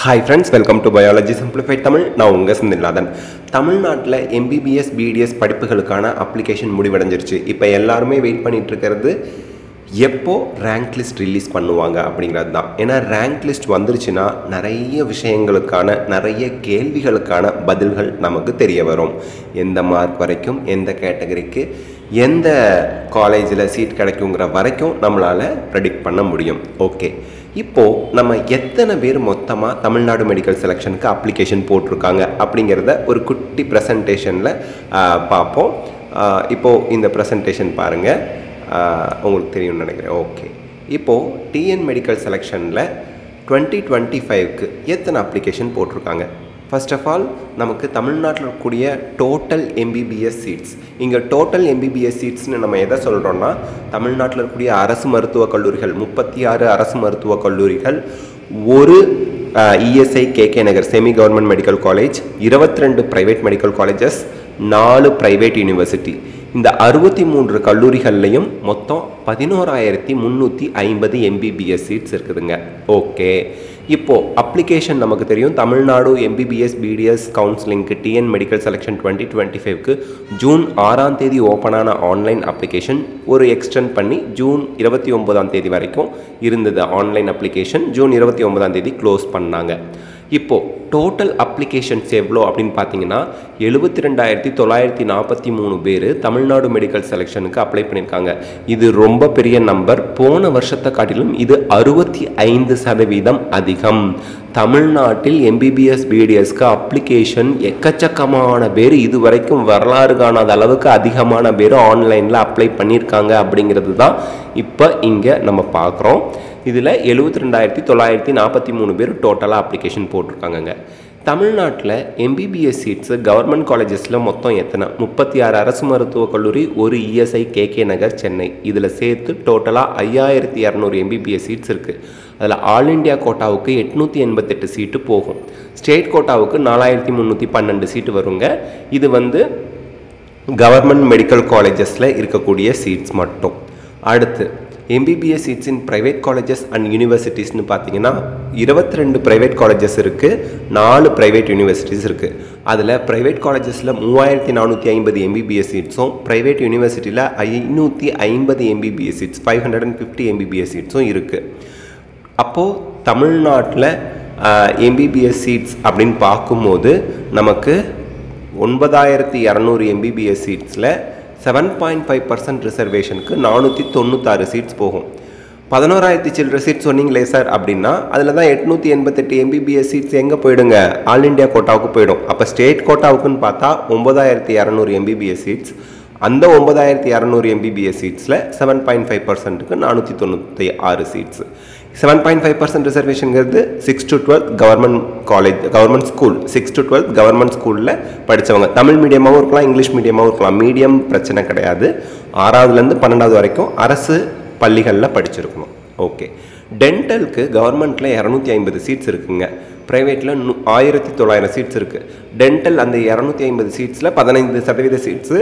Hi friends, welcome to Biology Simplified Tamil. நான் உங்க செந்தில்நாதன். தமிழ்நாட்டில் MBBS BDS படிப்புகளுக்கான அப்ளிகேஷன் முடிவடைஞ்சிருச்சு. இப்போ எல்லாருமே வெயிட் பண்ணிட்டு இருக்கிறது எப்போ ரேங்க் லிஸ்ட் ரிலீஸ் பண்ணுவாங்க அப்படிங்கிறது தான். ஏன்னா ரேங்க் லிஸ்ட் வந்துருச்சுன்னா நிறைய விஷயங்களுக்கான நிறைய கேள்விகளுக்கான பதில்கள் நமக்கு தெரிய வரும். எந்த மார்க் வரைக்கும் எந்த கேட்டகரிக்கு எந்த காலேஜில் சீட் கிடைக்குங்கிற வரைக்கும் நம்மளால் ப்ரெடிக்ட் பண்ண முடியும். ஓகே, இப்போது நம்ம எத்தனை பேர் மொத்தமாக தமிழ்நாடு மெடிக்கல் செலெக்ஷனுக்கு அப்ளிகேஷன் போட்டிருக்காங்க அப்படிங்கிறத ஒரு குட்டி ப்ரெசன்டேஷனில் பார்ப்போம். இப்போது இந்த ப்ரெசன்டேஷன் பாருங்கள், உங்களுக்கு தெரியும்னு நினைக்கிறேன். ஓகே, இப்போது டிஎன் மெடிக்கல் செலெக்ஷனில் 2025க்கு எத்தனை அப்ளிகேஷன் போட்டிருக்காங்க? ஃபர்ஸ்ட் ஆஃப் ஆல் நமக்கு தமிழ்நாட்டில் இருக்கக்கூடிய டோட்டல் MBBS சீட்ஸ். இங்கே டோட்டல் MBBS சீட்ஸ்னு நம்ம எதை சொல்கிறோன்னா, தமிழ்நாட்டில் இருக்கக்கூடிய அரசு மருத்துவக் கல்லூரிகள் 36 அரசு மருத்துவக் கல்லூரிகள், ஒரு ESI KK Nagar semi government medical college, 22 private medical colleges, 4 private university. இந்த 63 கல்லூரிகள்லையும் மொத்தம் 11,350 MBBS சீட்ஸ் இருக்குதுங்க. ஓகே, இப்போது அப்ளிகேஷன் நமக்கு தெரியும். தமிழ்நாடு MBBS BDS கவுன்சிலிங்க்கு டிஎன் மெடிக்கல் செலெக்ஷன் 2025க்கு ஜூன் 6ஆம் தேதி ஓப்பனான ஆன்லைன் அப்ளிகேஷன் ஒரு எக்ஸ்டெண்ட் பண்ணி ஜூன் 29ஆம் தேதி வரைக்கும் இருந்தது ஆன்லைன் அப்ளிகேஷன். ஜூன் 29ஆம் தேதி க்ளோஸ் பண்ணாங்க. இப்போது டோட்டல் அப்ளிகேஷன்ஸ் எவ்வளோ அப்படின்னு பார்த்தீங்கன்னா 72,943 பேர் தமிழ்நாடு மெடிக்கல் செலெக்ஷனுக்கு அப்ளை பண்ணியிருக்காங்க. இது ரொம்ப பெரிய நம்பர். போன வருஷத்தை காட்டிலும் இது 65% அதிகம். தமிழ்நாட்டில் MBBS BDSக்கு அப்ளிகேஷன் எக்கச்சக்கமான பேர், இது வரைக்கும் வரலாறு காணாத அளவுக்கு அதிகமான பேர் ஆன்லைனில் அப்ளை பண்ணியிருக்காங்க அப்படிங்கிறது தான் இப்போ இங்கே நம்ம பார்க்குறோம். இதில் 72,943 பேர் டோட்டலாக அப்ளிகேஷன் போட்டிருக்காங்கங்க. தமிழ்நாட்டில் MBBS சீட்ஸு கவர்மெண்ட் காலேஜஸில் மொத்தம் எத்தனை? 36 அரசு மருத்துவக் கல்லூரி, ஒரு ESI KK நகர் சென்னை. இதில் சேர்த்து டோட்டலாக 5,200 MBBS சீட்ஸ் இருக்குது. அதில் ஆல் இண்டியா கோட்டாவுக்கு 888 சீட்டு போகும். ஸ்டேட் கோட்டாவுக்கு 4,312 சீட்டு வருங்க. இது கவர்மெண்ட் மெடிக்கல் காலேஜஸில் இருக்கக்கூடிய சீட்ஸ் மட்டும். அடுத்து MBBS seats in private colleges and யூனிவர்சிட்டிஸ்னு பார்த்தீங்கன்னா 22 ப்ரைவேட் காலேஜஸ் இருக்குது, 4 ப்ரைவேட் யூனிவர்சிட்டிஸ் இருக்குது. அதில் ப்ரைவேட் காலேஜஸில் 3,450 MBBS சீட்ஸும், ப்ரைவேட் யூனிவர்சிட்டியில் 550 MBBS சீட்ஸ், 550 MBBS சீட்ஸும் இருக்குது. அப்போது தமிழ்நாட்டில் MBBS சீட்ஸ் அப்படின்னு பார்க்கும்போது நமக்கு 9,200 MBBS சீட்ஸில் 7.5% ரிசர்வேஷனுக்கு 496 சீட்ஸ் போகும். 11,000 சில்லற சீட்ஸ் சொன்னீங்களே சார் அப்படின்னா அதில் தான் 888 MBBS சீட்ஸ் எங்கே போயிடுங்க? ஆல் இண்டியா கோட்டாவுக்கு போயிடும். அப்போ ஸ்டேட் கோட்டாவுக்குன்னு பார்த்தா 9,200 MBBS சீட்ஸ். அந்த 9,200 MBBS சீட்ஸில் 7.5%க்கு 496 சீட்ஸ். 7.5% ரிசர்வேஷனுங்கிறது 6 to 12 government college, government school, 6 to 12 government ஸ்கூலில் படித்தவங்க. தமிழ் மீடியமாகவும் இருக்கலாம், இங்கிலீஷ் மீடியமாகவும் இருக்கலாம். மீடியம் பிரச்சனை கிடையாது. 6ஆவதுலேருந்து 12ஆவது வரைக்கும் அரசு பள்ளிகளில் படிச்சிருக்கணும். ஓகே, டென்டலுக்கு கவர்மெண்ட்டில் 250 சீட்ஸ் இருக்குங்க, ப்ரைவேட்டில் 1,900 சீட்ஸ் இருக்குது. டென்டல் அந்த 250 சீட்ஸில் 15% சீட்ஸு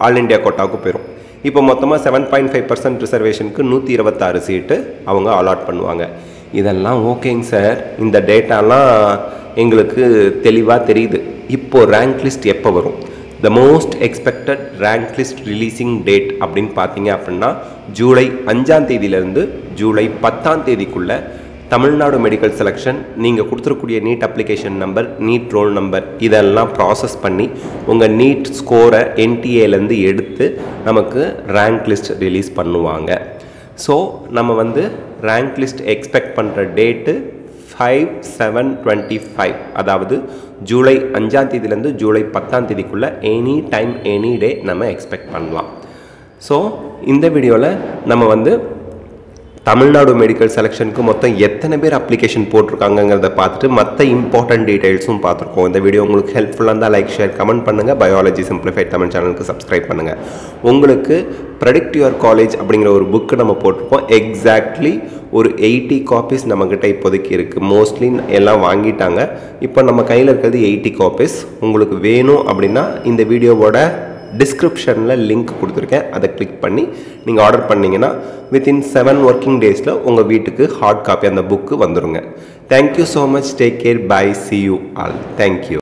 ஆல் இண்டியா கோட்டாவுக்கு போயிடும். இப்போ மொத்தமாக 7.5% ரிசர்வேஷனுக்கு 126 சீட்டு அவங்க அலாட் பண்ணுவாங்க. இதெல்லாம் ஓகேங்க சார், இந்த டேட்டாலாம் எங்களுக்கு தெளிவாக தெரியுது. இப்போது ரேங்க் லிஸ்ட் எப்போ வரும்? The most expected rank list releasing date அப்படின்னு பார்த்தீங்க அப்படின்னா ஜூலை 5ஆம் தேதியிலேருந்து ஜூலை 10ஆம் தேதிக்குள்ளே தமிழ்நாடு மெடிக்கல் செலெக்ஷன் நீங்கள் கொடுத்துருக்கூடிய NEET application number, NEET roll number இதெல்லாம் ப்ராசஸ் பண்ணி உங்கள் நீட் ஸ்கோரை NTA எடுத்து நமக்கு ரேங்க் லிஸ்ட் ரிலீஸ் பண்ணுவாங்க. ஸோ நம்ம ரேங்க் லிஸ்ட் எக்ஸ்பெக்ட் பண்ணுற டேட்டு 5/7/25, அதாவது ஜூலை 5ஆம் தேதியிலேருந்து ஜூலை 10ஆம் தேதிக்குள்ளே எனி டைம் எனி டே நம்ம எக்ஸ்பெக்ட் பண்ணலாம். ஸோ இந்த வீடியோவில் நம்ம தமிழ்நாடு மெடிக்கல் செலெக்ஷனுக்கு மொத்தம் எத்தனை பேர் அப்ளிகேஷன் போட்டிருக்காங்கிறத பார்த்துட்டு மற்ற இம்பார்ட்டன்ட் டீடைல்ஸும் பார்த்துருக்கோம். இந்த வீடியோ உங்களுக்கு ஹெல்ப்ஃபுல்லாக இருந்தால் லைக், ஷேர், கமெண்ட் பண்ணுங்கள். பயாலஜி சிம்பிளிஃபைட் தமிழ் சேனலுக்கு சப்ஸ்கிரைப் பண்ணுங்கள். உங்களுக்கு ப்ரெடிக்ட் யுவர் காலேஜ் அப்படிங்கிற ஒரு புக்கு நம்ம போட்டிருப்போம். எக்ஸாக்ட்லி ஒரு 80 காப்பீஸ் நம்மக்கிட்ட இப்போதைக்கு இருக்குது. மோஸ்ட்லி எல்லாம் வாங்கிட்டாங்க. இப்போ நம்ம கையில் இருக்கிறது 80 காப்பீஸ். உங்களுக்கு வேணும் அப்படின்னா இந்த வீடியோவோட டிஸ்கிரிப்ஷனில் லிங்க் கொடுத்துருக்கேன், அதை கிளிக் பண்ணி நீங்கள் ஆர்டர் பண்ணிங்கன்னா வித்தின் 7 ஒர்க்கிங் டேஸில் உங்கள் வீட்டுக்கு ஹார்ட் காப்பி அந்த புக்கு வந்துடுங்க. Thank you so much, take care, bye, see you all. Thank you.